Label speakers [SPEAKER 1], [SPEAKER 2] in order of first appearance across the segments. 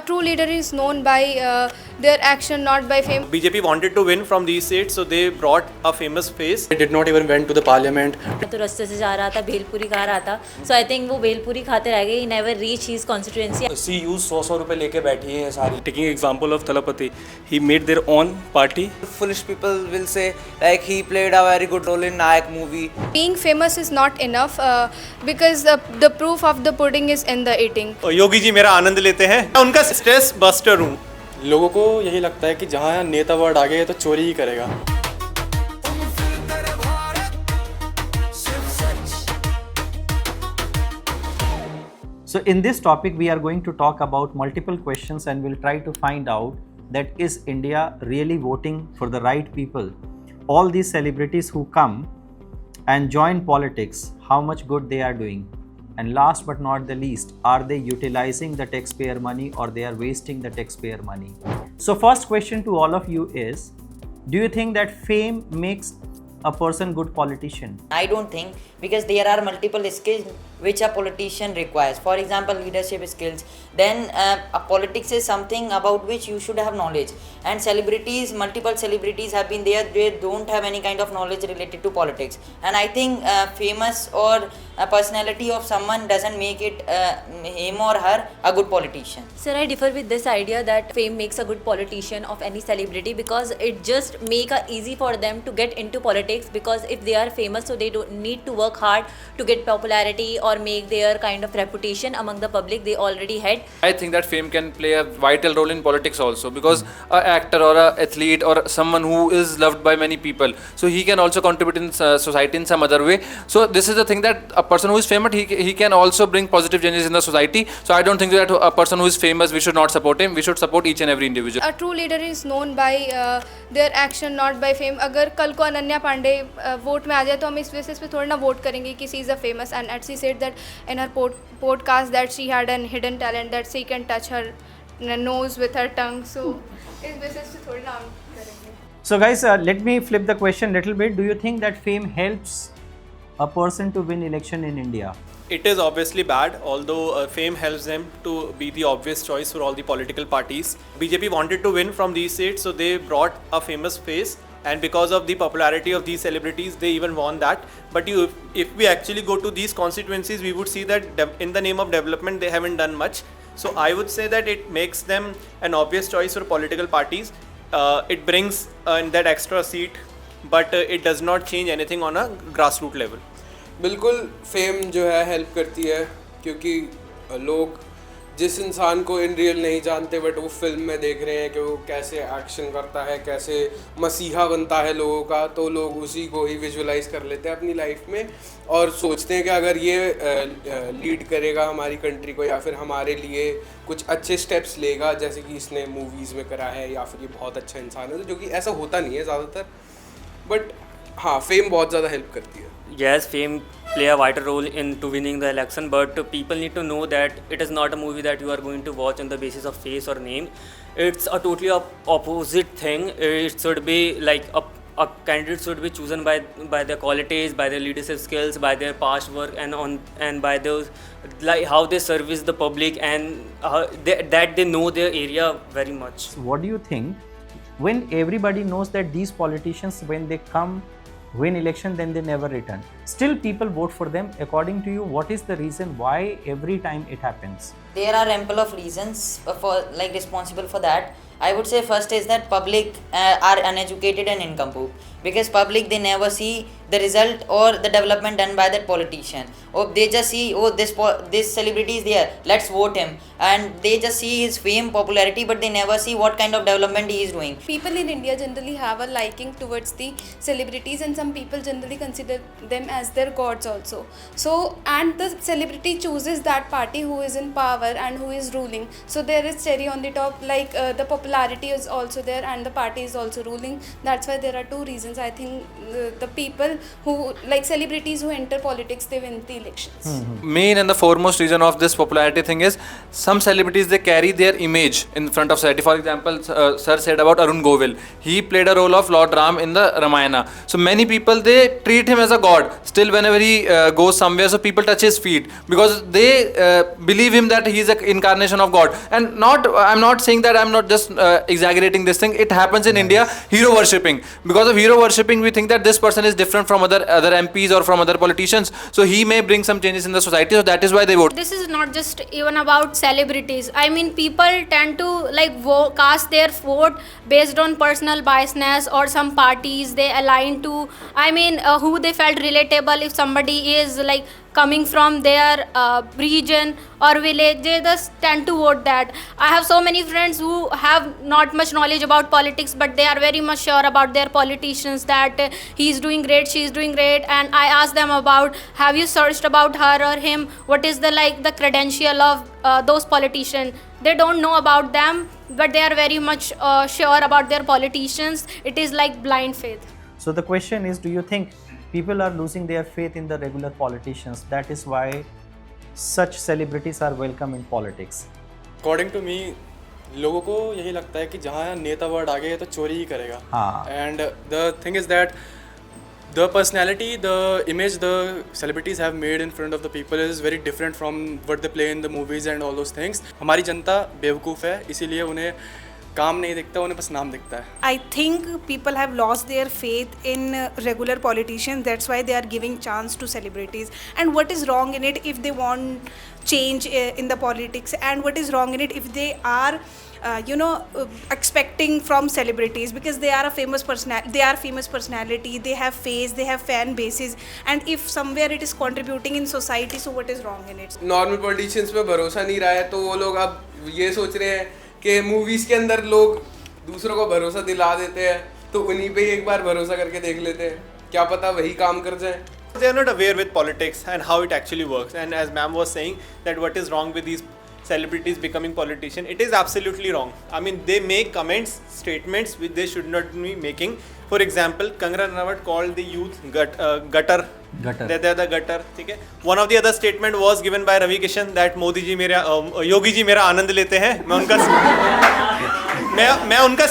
[SPEAKER 1] true leader is known by their action, not by fame.
[SPEAKER 2] BJP wanted to win from these seats, so they brought a famous face.
[SPEAKER 3] They did not even went to the parliament.
[SPEAKER 4] तो रास्ते से जा रहा था, भेलपुरी खा रहा था. So I think वो भेलपुरी खाते रह गए. He never reached his constituency.
[SPEAKER 3] CU 100 रुपए लेके बैठी हैं सारी.
[SPEAKER 5] Taking example of Thalapathy, he made their own party.
[SPEAKER 6] Foolish people will say like he played a very good role in Nayak movie.
[SPEAKER 1] Being famous is not enough because the proof of the pudding is in the eating.
[SPEAKER 2] Yogi ji मेरा आनंद लेते हैं, मैं उनका stress buster हूँ.
[SPEAKER 3] लोगों को यही लगता है कि जहाँ नेता वर्ड आ गए तो चोरी ही करेगा.
[SPEAKER 7] So in this topic we are going to talk about multiple questions and we'll try to find out that is India really voting for the right people? All these celebrities who come and join politics, how much good they are doing? And last but not the least, are they utilizing the taxpayer money or they are wasting the taxpayer money? So first question to all of you is, do you think that fame makes a person good politician?
[SPEAKER 8] I don't think, because there are multiple skills which a politician requires. For example, leadership skills. Then a politics is something about which you should have knowledge. And celebrities, multiple celebrities have been there. They don't have any kind of knowledge related to politics. And I think famous or a personality of someone doesn't make it him or her a good politician.
[SPEAKER 4] Sir, I differ with this idea that fame makes a good politician of any celebrity because it just make it easy for them to get into politics, because if they are famous, so they don't need to work hard to get popularity or make their kind of reputation among the public they already had.
[SPEAKER 9] I think that fame can play a vital role in politics also, because an actor or an athlete or someone who is loved by many people, so he can also contribute in society in some other way. So this is the thing, that a person who is famous, he can also bring positive changes in the society. So I don't think that a person who is famous, we should not support him. We should support each and every individual.
[SPEAKER 1] A true leader is known by their action, not by fame. अगर कल को Ananya Pandey vote में आ जाए तो हम इस basis पे थोड़ा ना वोट करेंगे कि she is a famous. And at she said that in her podcast that she had an hidden talent, that she can touch her nose with her tongue. So इस बेसिस पे थोड़ा ना हम करेंगे.
[SPEAKER 7] So guys, let me flip the question little bit. Do you think that fame helps a person to win election in India?
[SPEAKER 2] It is obviously bad, although fame helps them to be the obvious choice for all the political parties. BJP wanted to win from these seats, so they brought a famous face. And because of the popularity of these celebrities, they even won that. But if we actually go to these constituencies, we would see that in the name of development, they haven't done much. So I would say that it makes them an obvious choice for political parties. It brings that extra seat, but it does not change anything on a grassroots level.
[SPEAKER 10] बिल्कुल fame जो है help करती है, क्योंकि लोग जिस इंसान को इन रियल नहीं जानते बट वो फिल्म में देख रहे हैं कि वो कैसे एक्शन करता है, कैसे मसीहा बनता है लोगों का, तो लोग उसी को ही विजुअलाइज कर लेते हैं अपनी लाइफ में और सोचते हैं कि अगर ये लीड करेगा हमारी कंट्री को या फिर हमारे लिए कुछ अच्छे स्टेप्स लेगा, जैसे कि इसने मूवीज़ में करा है, या फिर ये बहुत अच्छा इंसान है, जो कि ऐसा होता नहीं है ज़्यादातर. बट हाँ, फेम बहुत ज़्यादा हेल्प करती है.
[SPEAKER 11] Yes, fame play a vital role into winning the election, but people need to know that it is not a movie that you are going to watch on the basis of face or name. It's a totally opposite thing. It should be like a candidate should be chosen by their qualities, by their leadership skills, by their past work, and by those like how they service the public, and that they know their area very much.
[SPEAKER 7] What do you think, when everybody knows that these politicians, when they come win election, then they never return, still people vote for them? According to you, what is the reason why every time it happens?
[SPEAKER 8] There are ample of reasons for like responsible for that. I would say first is that public are uneducated and incompetent, because public, they never see the result or the development done by that politician, or they just see, oh, this celebrity is there, let's vote him, and they just see his fame, popularity, but they never see what kind of development he is doing.
[SPEAKER 1] People in India generally have a liking towards the celebrities, and some people generally consider them as their gods also. So, and the celebrity chooses that party who is in power and who is ruling. So there is cherry on the top, like the popularity is also there and the party is also ruling. That's why there are two reasons elections. I think the people who, like celebrities who enter politics, they win the elections.
[SPEAKER 9] Main and the foremost reason of this popularity thing is some celebrities, they carry their image in front of society. For example, sir said about Arun Govil. He played a role of Lord Ram in the Ramayana. So many people, they treat him as a god. Still, whenever he goes somewhere, so people touch his feet because they believe him that he is an incarnation of God. And I'm not saying that, I'm not just exaggerating this thing. It happens in India, hero worshipping. Because of hero worshipping, we think that this person is different from other MPs or from other politicians. So he may bring some changes in the society. So that is why they vote.
[SPEAKER 12] This is not just even about celebrities. I mean, people tend to like cast their vote based on personal biasness or some parties they align to. I mean, who they felt relatable. If somebody is like coming from their region or village, they just tend to vote that. I have so many friends who have not much knowledge about politics, but they are very much sure about their politicians, that he is doing great, she is doing great. And I ask them about, have you searched about her or him, what is the credential of those politicians. They don't know about them, but they are very much sure about their politicians. It is like blind faith.
[SPEAKER 7] So the question is, do you think people are losing their faith in the regular politicians? That is why such celebrities are welcome in politics.
[SPEAKER 3] According to me, लोगों को यही लगता है कि जहाँ नेता word आ गए तो चोरी ही करेगा. And the thing is that the personality, the image the celebrities have made in front of the people is very different from what they play in the movies and all those things. हमारी जनता बेवकूफ़ है, इसीलिए उन्हें काम नहीं दिखता, उन्हें बस नाम दिखता है.
[SPEAKER 13] I think people have lost their faith in regular politicians. That's why they are giving chance to celebrities. And what is wrong in it if they want change in the politics? And what is wrong in it if they are expecting from celebrities, because they are a famous personality, they have face, they have fan bases, and if somewhere it is contributing in society, so what is wrong in it?
[SPEAKER 10] Normal politicians पे भरोसा नहीं रहा है, तो वो लोग अब ये सोच रहे हैं कि मूवीज के अंदर लोग दूसरों को भरोसा दिला देते हैं, तो उन्हीं पे एक बार भरोसा करके देख लेते हैं, क्या पता वही काम कर जाए.
[SPEAKER 2] They are not aware with politics and how it actually works. And as ma'am was saying, that what is wrong with these celebrities becoming politician, it is absolutely wrong. I mean, they make comments, statements which they should not be making. For example, Kangana Ranaut called the youth gutter. They are the gutter. ठीक है. One of the other statement was given by Ravi Kishan that Modi ji मेरा योगी जी मेरा आनंद लेते हैं. मैं उनका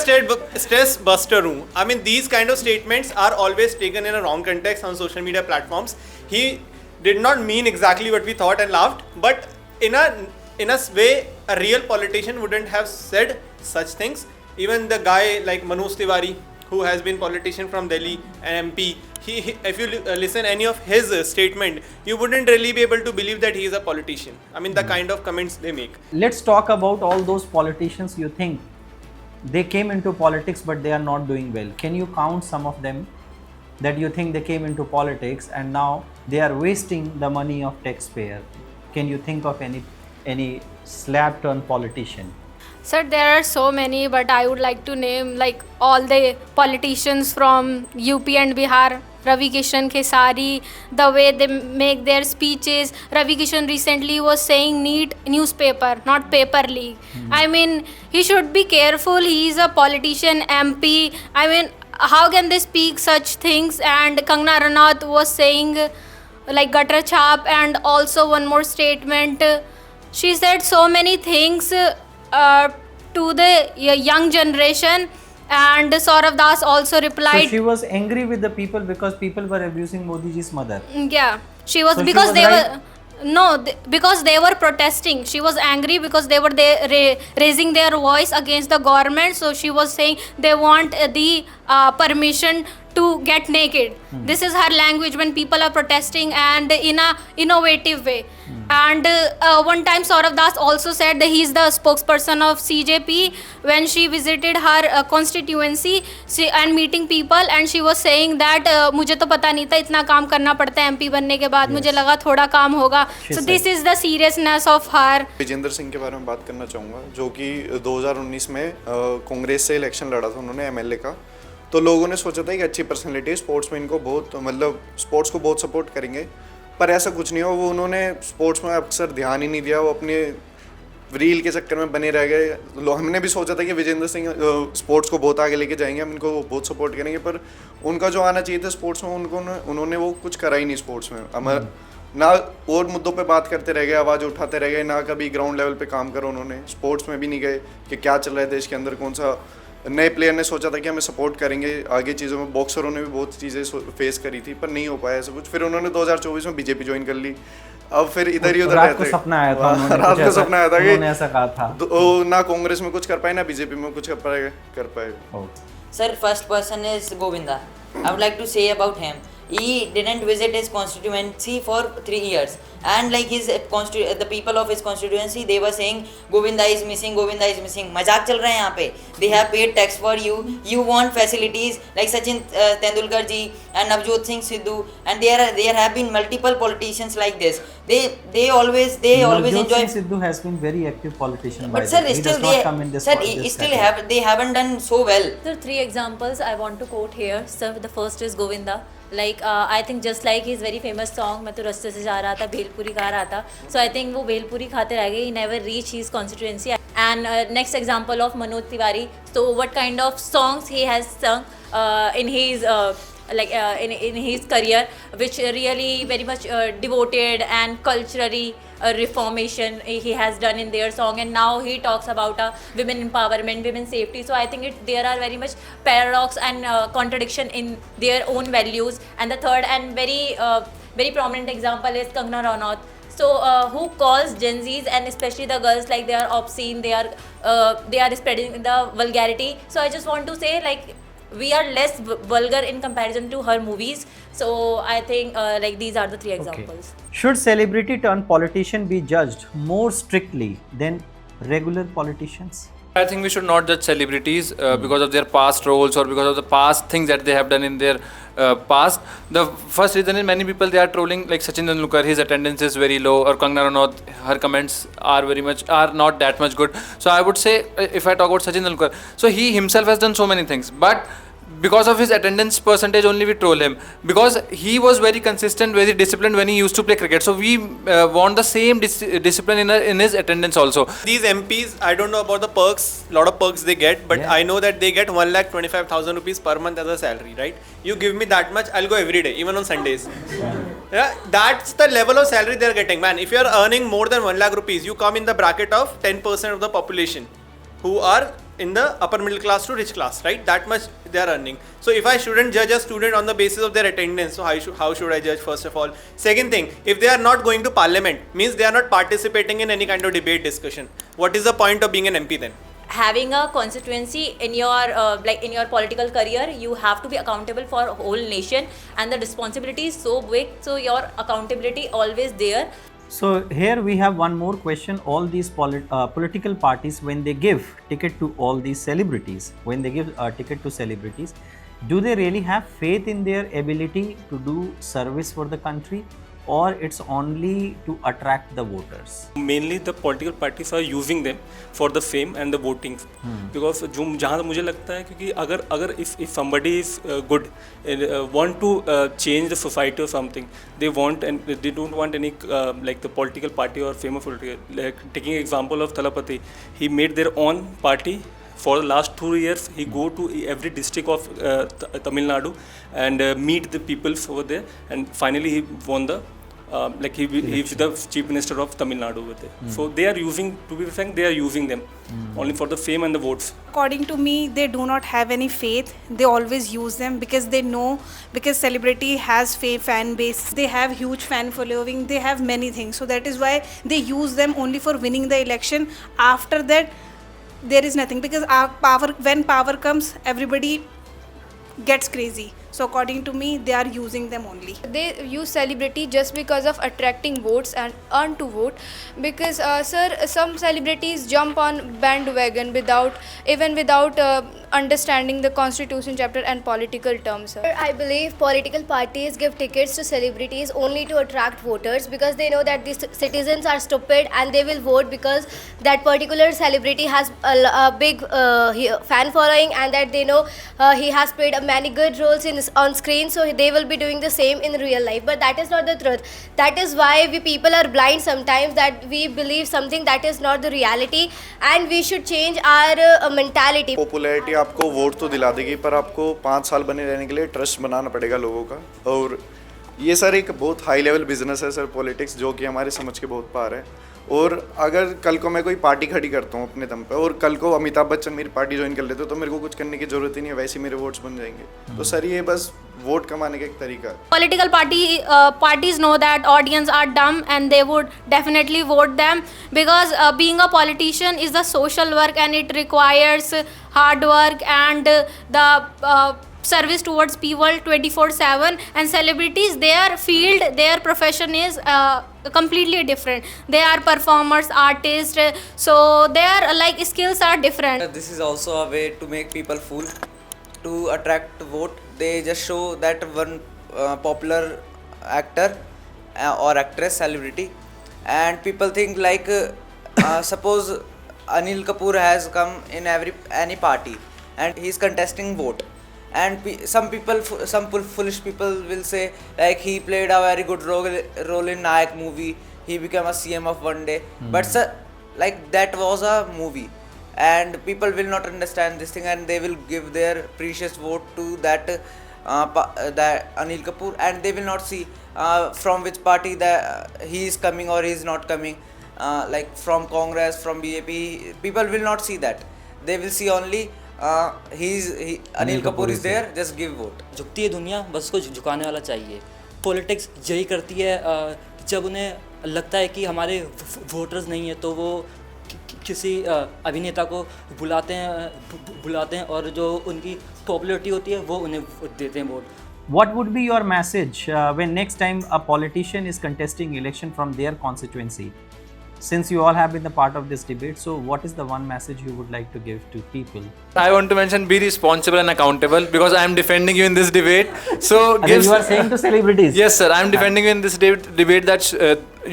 [SPEAKER 2] stress buster हूँ. I mean, these kind of statements are always taken in a wrong context on social media platforms. He did not mean exactly what we thought and laughed, but in a way, a real politician wouldn't have said such things. Even the guy like Manoj Tiwari, who has been politician from Delhi, an MP, if you listen any of his statement, you wouldn't really be able to believe that he is a politician. I mean, the kind of comments they make.
[SPEAKER 7] Let's talk about all those politicians you think they came into politics but they are not doing well. Can you count some of them that you think they came into politics and now they are wasting the money of taxpayer? Can you think of any slab turn politician?
[SPEAKER 12] Sir, there are so many, but I would like to name like all the politicians from UP and Bihar. Ravi Kishan, Khesari, the way they make their speeches. Ravi Kishan recently was saying need newspaper, not paper leak. I mean, he should be careful. He is a politician, MP. I mean, how can they speak such things? And Kangana Ranaut was saying like gutter chap, and also one more statement. She said so many things to the young generation, and Saurav Das also replied.
[SPEAKER 7] So she was angry with the people because people were abusing Modi ji's mother.
[SPEAKER 12] Yeah, she was,
[SPEAKER 7] so
[SPEAKER 12] because
[SPEAKER 7] she was
[SPEAKER 12] they
[SPEAKER 7] right?
[SPEAKER 12] were. No, because they were protesting. She was angry because they were raising their voice against the government. So she was saying they want the permission to get naked. This is her language when people are protesting, and in a innovative way. And one time Saurav Das also said that he is the spokesperson of CJP when she visited her constituency and meeting people, and she was saying that मुझे तो पता नहीं था इतना काम करना पड़ता है MP बनने के बाद, मुझे लगा थोड़ा काम होगा. So this is the seriousness of her.
[SPEAKER 14] Vijendra Singh के बारे में बात करना चाहूँगा, जो कि 2019 में कांग्रेस से इलेक्शन लड़ा था उन्होंने MLA का. तो लोगों ने सोचा था कि अच्छी पर्सनैलिटी, स्पोर्ट्स में इनको बहुत मतलब स्पोर्ट्स को बहुत सपोर्ट करेंगे, पर ऐसा कुछ नहीं हुआ. वो उन्होंने स्पोर्ट्स में अक्सर ध्यान ही नहीं दिया. वो अपने रील के चक्कर में बने रह गए। हमने भी सोचा था कि विजेंद्र सिंह स्पोर्ट्स को बहुत आगे लेके जाएंगे, हम इनको बहुत सपोर्ट करेंगे, पर उनका जो आना चाहिए था स्पोर्ट्स में उन्होंने वो कुछ करा ही नहीं स्पोर्ट्स में। हमारा ना और मुद्दों पे बात करते रह गए, आवाज़ उठाते रह गए, ना कभी ग्राउंड लेवल पे काम करा उन्होंने, स्पोर्ट्स में भी नहीं गए कि क्या चल रहा है देश के अंदर, कौन सा नए प्लेयर ने सोचा था कि हमें सपोर्ट करेंगे आगे चीज़ों में, बॉक्सरों ने भी बहुत चीज़ें फेस करी थी पर नहीं हो पाया ऐसा कुछ। फिर उन्होंने 2024 में बीजेपी ज्वाइन कर ली, अब फिर इधर ही उधर
[SPEAKER 7] रात को सपना आया था,
[SPEAKER 14] रात को सपना आया था कि
[SPEAKER 7] ऐसा कहा था
[SPEAKER 14] ना कांग्रेस में कुछ कर पाए ना बीजेपी में कुछ कर पाए।
[SPEAKER 8] Sir, first person is Govinda. I would like to say about him. He didn't visit his constituency for 3 years, and like the people of his constituency, they were saying Govinda is missing, Govinda is missing. मजाक चल रहा है यहाँ पे. They have paid tax for you. You want facilities like Sachin Tendulkar ji and Navjot Singh Sidhu, and there have been multiple politicians like this. They always enjoy.
[SPEAKER 7] Singh Sidhu has been very active politician.
[SPEAKER 8] But sir, still they haven't done so well.
[SPEAKER 4] There are 3 examples I want to quote here. Sir, the first is Govinda. Like I think just like his very famous song, मैं तो रास्ते से जा रहा था भेलपुरी खा रहा था, so I think वो भेलपुरी खाते रह गए, he never reached his constituency. And next example of Manoj Tiwari, so what kind of songs he has sung in his in his career, which really very much devoted and culturally reformation he has done in their song, and now he talks about women empowerment, women safety. So I think there are very much paradox and contradiction in their own values. And the third and very prominent example is Kangana Ranaut. So who calls Gen Zs and especially the girls like they are obscene, they are spreading the vulgarity. So I just want to say like we are less vulgar in comparison to her movies. So I think like these are the 3 examples.
[SPEAKER 7] Okay. Should celebrity turned politician be judged more strictly than regular politicians?
[SPEAKER 9] I think we should not judge celebrities because of their past roles or because of the past things that they have done in their past. The first reason is many people they are trolling like Sachin Tendulkar, his attendance is very low, or Kangana Ranaut, her comments are not that much good. So I would say if I talk about Sachin Tendulkar, so he himself has done so many things, but because of his attendance percentage only we troll him, because he was very consistent, very disciplined when he used to play cricket. So we want the same discipline in his attendance also.
[SPEAKER 2] These MPs, I don't know about the perks, lot of perks they get, but yeah. I know that they get 1,25,000 rupees per month as a salary, right? You give me that much, I'll go every day, even on Sundays. Yeah, that's the level of salary they're getting, man. If you're earning more than 1 lakh rupees, you come in the bracket of 10% of the population who are in the upper middle class to rich class, right? That much they are earning. So if I shouldn't judge a student on the basis of their attendance, so how should I judge, first of all? Second thing, if they are not going to parliament, means they are not participating in any kind of debate discussion. What is the point of being an MP then?
[SPEAKER 4] Having a constituency in your in your political career, you have to be accountable for a whole nation, and the responsibility is so big, so your accountability always there.
[SPEAKER 7] So here we have one more question. All these political parties, when they give ticket to all these celebrities, do they really have faith in their ability to do service for the country, or it's only to attract the voters?
[SPEAKER 5] Mainly the political parties are using them for the fame and the voting, because जहाँ मुझे लगता है क्योंकि अगर if somebody is good, want to change the society or something, they don't want any like the political party or famous political, like taking example of Thalapathy, he made their own party. For the last 2 years, he go to every district of Tamil Nadu and meet the people over there, and finally he won the he's the chief minister of Tamil Nadu with it. So they are using, to be frank, they are using them only for the fame and the votes.
[SPEAKER 13] According to me, they do not have any faith. They always use them because they know, because celebrity has fan base. They have huge fan following. They have many things. So that is why they use them only for winning the election. After that, there is nothing, because when power comes, everybody gets crazy. So according to me, they are using them only.
[SPEAKER 1] They use celebrity just because of attracting votes and earn to vote. Because sir, some celebrities jump on bandwagon without understanding the constitution chapter and political terms. Sir.
[SPEAKER 15] I believe political parties give tickets to celebrities only to attract voters, because they know that these citizens are stupid and they will vote because that particular celebrity has a big fan following, and that they know he has played many good roles in is on screen, so they will be doing the same in real life. But that is not the truth. That is why we people are blind sometimes, that we believe something that is not the reality, and we should change our mentality.
[SPEAKER 14] Popularity आपको vote तो दिला देगी, पर आपको 5 साल बने रहने के लिए ट्रस्ट बनाना पड़ेगा लोगों का। और ये सर एक बहुत हाई लेवल बिजनेस है सर पॉलिटिक्स, जो कि हमारे समझ के बहुत पार है। और अगर कल को मैं कोई पार्टी खड़ी करता हूँ अपने दम पे, और कल को अमिताभ बच्चन मेरी पार्टी ज्वाइन कर लेते तो मेरे को कुछ करने की जरूरत ही नहीं है, वैसे ही मेरे वोट्स बन जाएंगे। तो सर ये बस वोट कमाने का एक तरीका है।
[SPEAKER 12] Political parties know that audience are dumb and they would definitely vote them, because being a politician is a social work and it requires hard work and the service towards people 24/7. And celebrities, their field, their profession is completely different. They are performers, artists, so their like skills are different.
[SPEAKER 6] This is also a way to make people fool, to attract vote. They just show that one popular actor or actress, celebrity, and people think like suppose Anil Kapoor has come in any party and he is contesting vote, and some foolish people will say like he played a very good role in Nayak movie, he became a CM of one day. But sir, like that was a movie, and people will not understand this thing, and they will give their precious vote to that Anil Kapoor, and they will not see from which party that he is coming or he is not coming, like from Congress, from BJP. People will not see that. They will see only Anil Kapoor is there, just give vote.
[SPEAKER 16] झुकती है दुनिया, बस उसको झुकाने वाला चाहिए। Politics यही करती है, जब उन्हें लगता है कि हमारे वोटर्स नहीं है तो वो किसी अभिनेता को बुलाते हैं और जो उनकी पॉपुलैरिटी होती है वो उन्हें देते हैं vote.
[SPEAKER 7] What would be your message when next time a politician is contesting election from their constituency? Since you all have been a part of this debate, so what is the one message you would like to give to people?
[SPEAKER 9] I want to mention, be responsible and accountable, because I am defending you in this debate. So
[SPEAKER 7] you are saying to celebrities?
[SPEAKER 9] Yes, sir. I am defending you in this debate that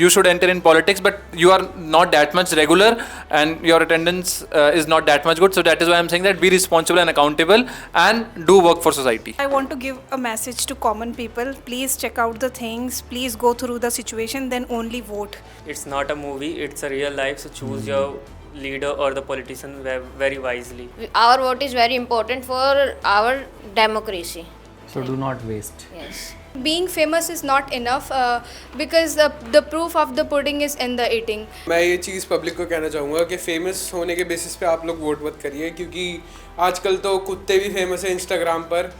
[SPEAKER 9] you should enter in politics, but you are not that much regular and your attendance is not that much good. So that is why I am saying that be responsible and accountable and do work for society.
[SPEAKER 13] I want to give a message to common people. Please check out the things. Please go through the situation, then only vote.
[SPEAKER 11] It's not a movie, it's a real life, so choose your leader or the politician very wisely.
[SPEAKER 17] Our vote is very important for our democracy.
[SPEAKER 7] So do not waste.
[SPEAKER 17] Yes.
[SPEAKER 1] Being famous is not enough because the proof of the pudding is in the eating.
[SPEAKER 10] मैं ये चीज़ public को कहना चाहूँगा कि famous होने के basis पे आप लोग वोट मत करिए, क्योंकि आजकल तो कुत्ते भी फेमस हैं इंस्टाग्राम पर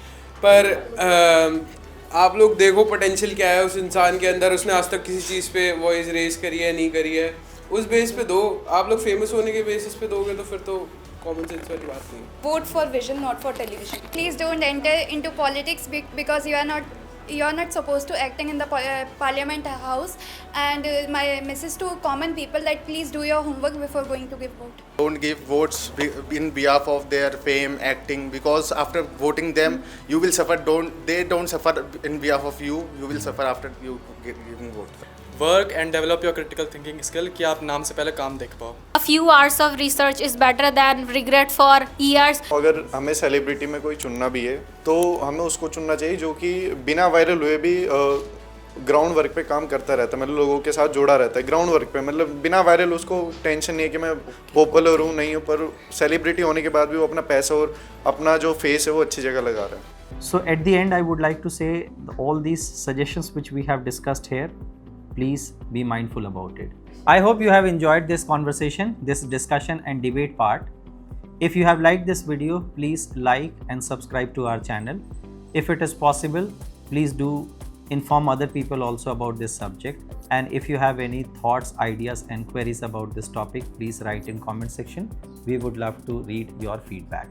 [SPEAKER 10] आप लोग देखो पोटेंशियल क्या है उस इंसान के अंदर, उसने आज तक किसी चीज़ पे वॉइस रेज करी है नहीं करी है, उस बेस पे दो। आप लोग फेमस होने के बेसिस पे दोगे तो फिर तो कॉमन सेंस वाली बात नहीं।
[SPEAKER 1] Vote for vision, not for television. Please don't enter into politics because you are not supposed to acting in the parliament house. And my message to common people that please do your homework before going to give vote.
[SPEAKER 18] Don't give votes in behalf of their fame, acting, because after voting them you will suffer. They don't suffer in behalf of you. You will suffer after you giving vote.
[SPEAKER 3] Work and develop your critical thinking skill, कि आप नाम से पहले काम देख पाओ।
[SPEAKER 12] A few hours of research is better than regret for years.
[SPEAKER 14] अगर हमें सेलिब्रिटी में कोई चुनना भी है तो हमें उसको चुनना चाहिए जो कि बिना वायरल हुए भी ग्राउंड वर्क पे काम करता रहता है, मतलब लोगों के साथ जुड़ा रहता है ग्राउंड वर्क पे, मतलब बिना वायरल उसको टेंशन नहीं है कि मैं पॉपुलर हूँ नहीं हूँ, पर सेलिब्रिटी होने के बाद भी वो अपना पैसा और अपना जो फेस है वो अच्छी जगह लगा रहा है।
[SPEAKER 7] So at the end I would like to say all these suggestions which we have discussed here, please be mindful about it. I hope you have enjoyed this conversation, this discussion and debate part. If you have liked this video, please like and subscribe to our channel. If it is possible, please do inform other people also about this subject. And if you have any thoughts, ideas and queries about this topic, please write in comment section. We would love to read your feedback.